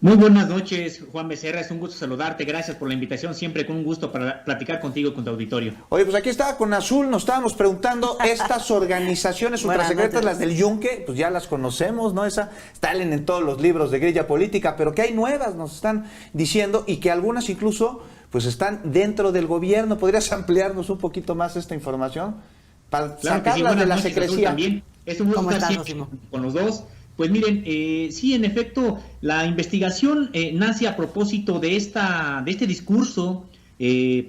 Muy buenas noches, Juan Becerra. Es un gusto saludarte. Gracias por la invitación. Siempre con un gusto para platicar contigo y con tu auditorio. Oye, pues aquí estaba con Azul, nos estábamos preguntando, estas organizaciones ultrasecretas, las del Yunque, pues ya las conocemos, ¿no? Salen en todos los libros de grilla política, pero que hay nuevas, nos están diciendo, y que algunas incluso pues están dentro del gobierno. ¿Podrías ampliarnos un poquito más esta información? Para Claro que sí. sacarlas de la Noches, secrecía. Azul, también. Es un gusto estar siempre con los dos. Pues miren, sí, en efecto, la investigación nace a propósito de este discurso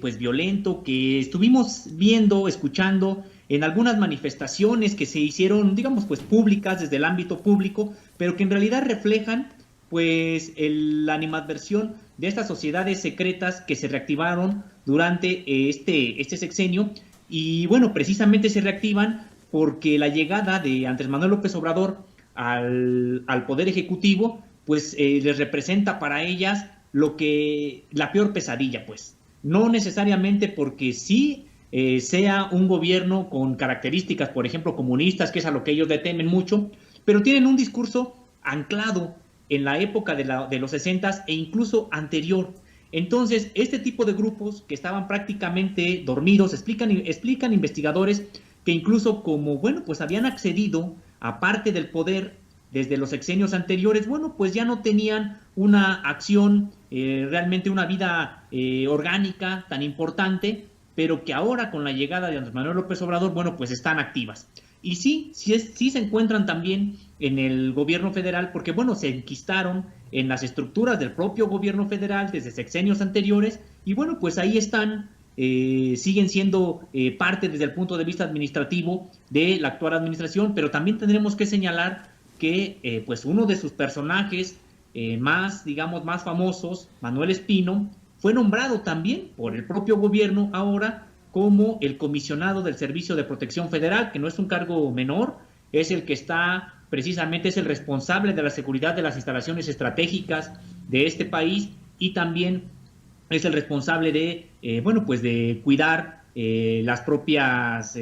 pues violento que estuvimos viendo, escuchando en algunas manifestaciones que se hicieron, digamos, pues públicas desde el ámbito público, pero que en realidad reflejan pues la animadversión de estas sociedades secretas que se reactivaron durante este sexenio. Y bueno, precisamente se reactivan porque la llegada de Andrés Manuel López Obrador al Poder Ejecutivo, pues les representa para ellas la peor pesadilla, pues. No necesariamente porque sí sea un gobierno con características, por ejemplo, comunistas, que es a lo que ellos le temen mucho, pero tienen un discurso anclado en la época de los 60 e incluso anterior. Entonces, este tipo de grupos que estaban prácticamente dormidos, explican investigadores que incluso como, bueno, pues habían accedido a parte del poder desde los sexenios anteriores, bueno, pues ya no tenían una acción, realmente una vida orgánica tan importante, pero que ahora con la llegada de Andrés Manuel López Obrador, bueno, pues están activas. Y sí se encuentran también en el gobierno federal, porque bueno, se enquistaron en las estructuras del propio gobierno federal desde sexenios anteriores, y bueno, pues ahí están, siguen siendo parte desde el punto de vista administrativo de la actual administración, pero también tendremos que señalar que pues uno de sus personajes más, digamos, más famosos, Manuel Espino, fue nombrado también por el propio gobierno ahora como el comisionado del Servicio de Protección Federal, que no es un cargo menor, es el que está, precisamente es el responsable de la seguridad de las instalaciones estratégicas de este país y también es el responsable de, bueno, pues de cuidar las propias,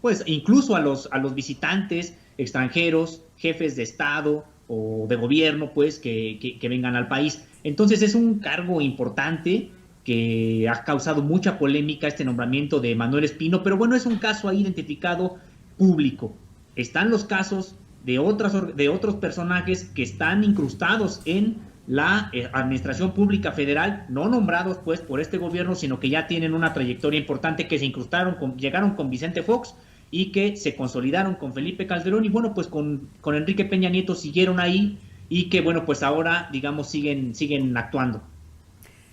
pues incluso a los visitantes extranjeros, jefes de Estado o de gobierno, pues, que vengan al país. Entonces es un cargo importante que ha causado mucha polémica este nombramiento de Manuel Espino, pero bueno, es un caso ahí identificado público. Están los casos de otros personajes que están incrustados en la administración pública federal, no nombrados pues por este gobierno, sino que ya tienen una trayectoria importante, que se incrustaron, llegaron con Vicente Fox y que se consolidaron con Felipe Calderón y bueno, pues con Enrique Peña Nieto siguieron ahí y que bueno, pues ahora digamos siguen actuando.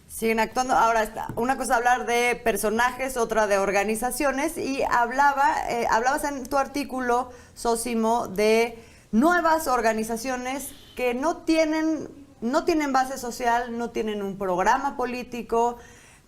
Siguen actuando. Ahora, una cosa hablar de personajes, otra de organizaciones, y hablabas en tu artículo, Sósimo, de nuevas organizaciones que no tienen base social, no tienen un programa político,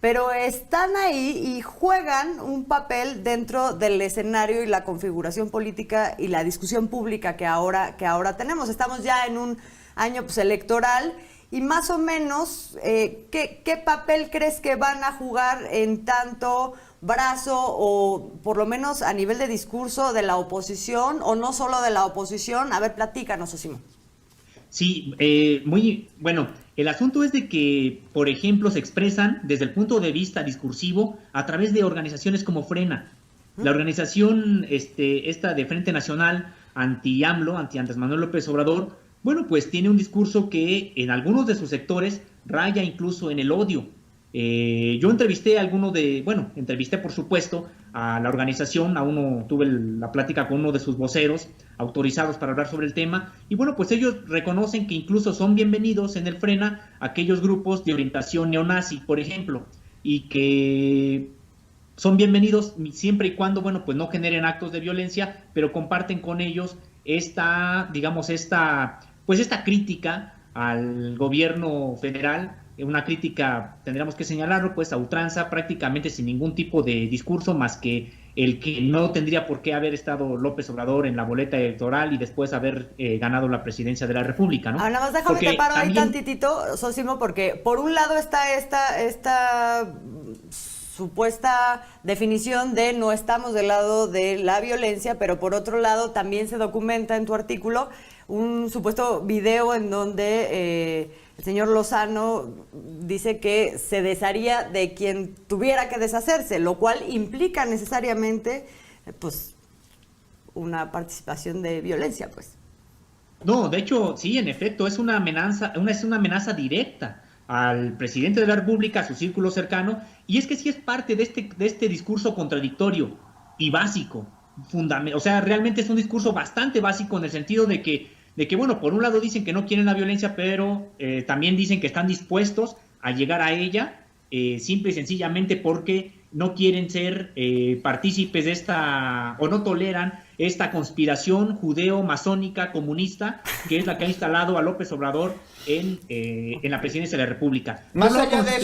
pero están ahí y juegan un papel dentro del escenario y la configuración política y la discusión pública que ahora tenemos. Estamos ya en un año pues, electoral. Y más o menos, ¿qué papel crees que van a jugar en tanto brazo o por lo menos a nivel de discurso de la oposición o no solo de la oposición? A ver, platícanos, Osimo. Sí, muy bueno. El asunto es de que, por ejemplo, se expresan desde el punto de vista discursivo a través de organizaciones como Frena. La organización esta de Frente Nacional anti-AMLO, anti-Andrés Manuel López Obrador, bueno, pues tiene un discurso que en algunos de sus sectores raya incluso en el odio. Yo entrevisté por supuesto a la organización, tuve la plática con uno de sus voceros autorizados para hablar sobre el tema, y bueno, pues ellos reconocen que incluso son bienvenidos en el Frena aquellos grupos de orientación neonazi, por ejemplo, y que son bienvenidos siempre y cuando, bueno, pues no generen actos de violencia, pero comparten con ellos esta crítica al gobierno federal, una crítica, tendríamos que señalarlo, pues a ultranza, prácticamente sin ningún tipo de discurso más que el que no tendría por qué haber estado López Obrador en la boleta electoral y después haber ganado la presidencia de la República, ¿no? Ahora, nada más déjame te paro ahí tantitito, Sósimo, porque por un lado está esta supuesta definición de no estamos del lado de la violencia, pero por otro lado también se documenta en tu artículo un supuesto video en donde el señor Lozano dice que se desharía de quien tuviera que deshacerse, lo cual implica necesariamente pues una participación de violencia, pues. No, de hecho, sí, en efecto, es una amenaza directa al presidente de la República, a su círculo cercano, y es que sí es parte de este discurso contradictorio y básico, o sea, realmente es un discurso bastante básico en el sentido de que, bueno, por un lado dicen que no quieren la violencia, pero también dicen que están dispuestos a llegar a ella, simple y sencillamente porque no quieren ser partícipes de o no toleran esta conspiración judeo-masónica comunista que es la que ha instalado a López Obrador en la presidencia de la República. Más allá de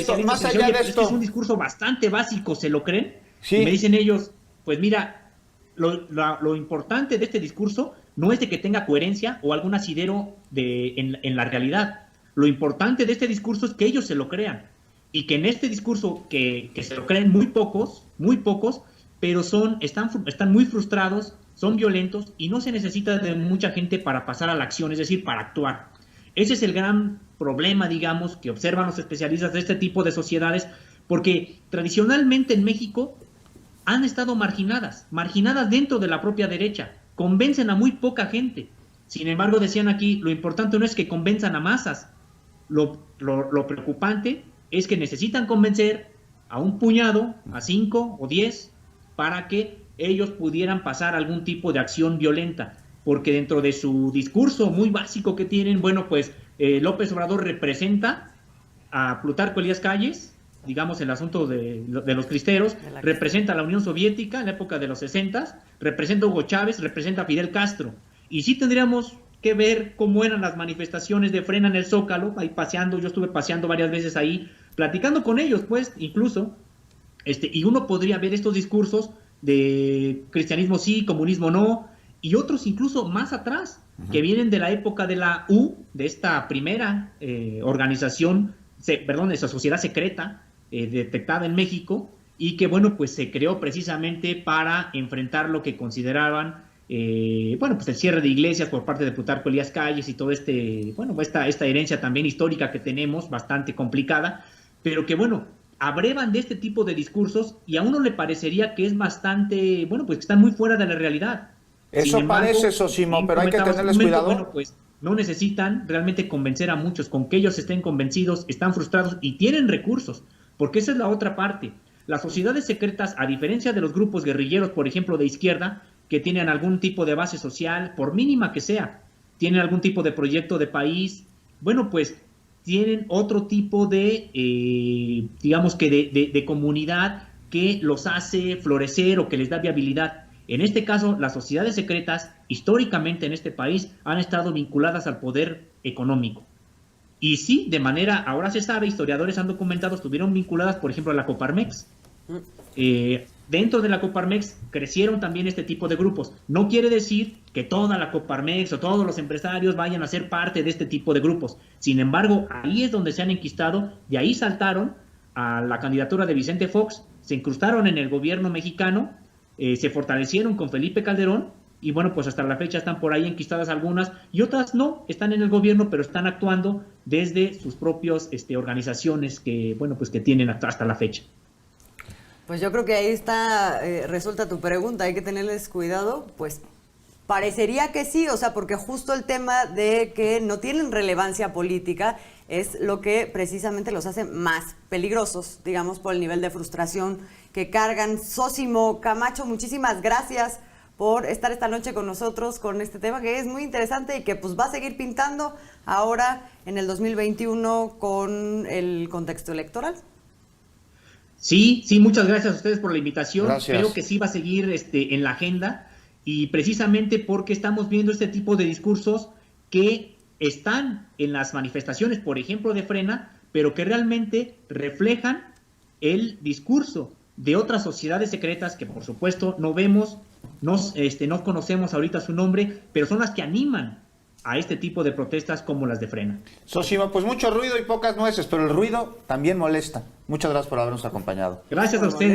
esto, es un discurso bastante básico, ¿se lo creen? Sí. Y me dicen ellos, pues mira, lo importante de este discurso no es de que tenga coherencia o algún asidero en la realidad. Lo importante de este discurso es que ellos se lo crean. Y que en este discurso, que se lo creen muy pocos, pero están muy frustrados, son violentos y no se necesita de mucha gente para pasar a la acción, es decir, para actuar. Ese es el gran problema, digamos, que observan los especialistas de este tipo de sociedades, porque tradicionalmente en México han estado marginadas dentro de la propia derecha, convencen a muy poca gente. Sin embargo, decían aquí, lo importante no es que convenzan a masas, lo preocupante es que necesitan convencer a un puñado, a 5 o 10, para que ellos pudieran pasar algún tipo de acción violenta, porque dentro de su discurso muy básico que tienen, bueno, pues López Obrador representa a Plutarco Elías Calles, digamos el asunto de los cristeros, representa a la Unión Soviética en la época de los 60, representa a Hugo Chávez, representa a Fidel Castro, y sí tendríamos que ver cómo eran las manifestaciones de Frena en el Zócalo, ahí paseando, yo estuve paseando varias veces ahí, platicando con ellos, pues, incluso, y uno podría ver estos discursos de cristianismo sí, comunismo no, y otros incluso más atrás, que vienen de la época de la de esta primera organización, esa sociedad secreta detectada en México, y que, bueno, pues se creó precisamente para enfrentar lo que consideraban pues el cierre de iglesias por parte de Plutarco Elías Calles y todo esta herencia también histórica que tenemos, bastante complicada, pero que, bueno, abrevan de este tipo de discursos y a uno le parecería que es bastante, bueno, pues que están muy fuera de la realidad. Eso parece, Sosimo, pero hay que tenerles cuidado. Bueno, pues no necesitan realmente convencer a muchos, con que ellos estén convencidos, están frustrados y tienen recursos, porque esa es la otra parte. Las sociedades secretas, a diferencia de los grupos guerrilleros, por ejemplo, de izquierda, que tienen algún tipo de base social, por mínima que sea, tienen algún tipo de proyecto de país, bueno, pues tienen otro tipo de, digamos que de comunidad que los hace florecer o que les da viabilidad. En este caso, las sociedades secretas, históricamente en este país, han estado vinculadas al poder económico. Y sí, de manera, ahora se sabe, historiadores han documentado, estuvieron vinculadas, por ejemplo, a la Coparmex. Dentro de la Coparmex crecieron también este tipo de grupos. No quiere decir que toda la Coparmex o todos los empresarios vayan a ser parte de este tipo de grupos. Sin embargo, ahí es donde se han enquistado, de ahí saltaron a la candidatura de Vicente Fox, se incrustaron en el gobierno mexicano, se fortalecieron con Felipe Calderón, y bueno, pues hasta la fecha están por ahí enquistadas algunas, y otras no, están en el gobierno, pero están actuando desde sus propias organizaciones que, bueno, pues que tienen hasta la fecha. Pues yo creo que ahí está, resulta tu pregunta, hay que tenerles cuidado, pues parecería que sí, o sea, porque justo el tema de que no tienen relevancia política es lo que precisamente los hace más peligrosos, digamos, por el nivel de frustración que cargan. Sosimo Camacho, muchísimas gracias por estar esta noche con nosotros con este tema que es muy interesante y que pues va a seguir pintando ahora en el 2021 con el contexto electoral. Sí, muchas gracias a ustedes por la invitación. Gracias. Creo que sí va a seguir en la agenda, y precisamente porque estamos viendo este tipo de discursos que están en las manifestaciones, por ejemplo, de Frena, pero que realmente reflejan el discurso de otras sociedades secretas que, por supuesto, no vemos, no conocemos ahorita su nombre, pero son las que animan a este tipo de protestas como las de Frena. Sosimo, pues mucho ruido y pocas nueces, pero el ruido también molesta. Muchas gracias por habernos acompañado. Gracias a ustedes.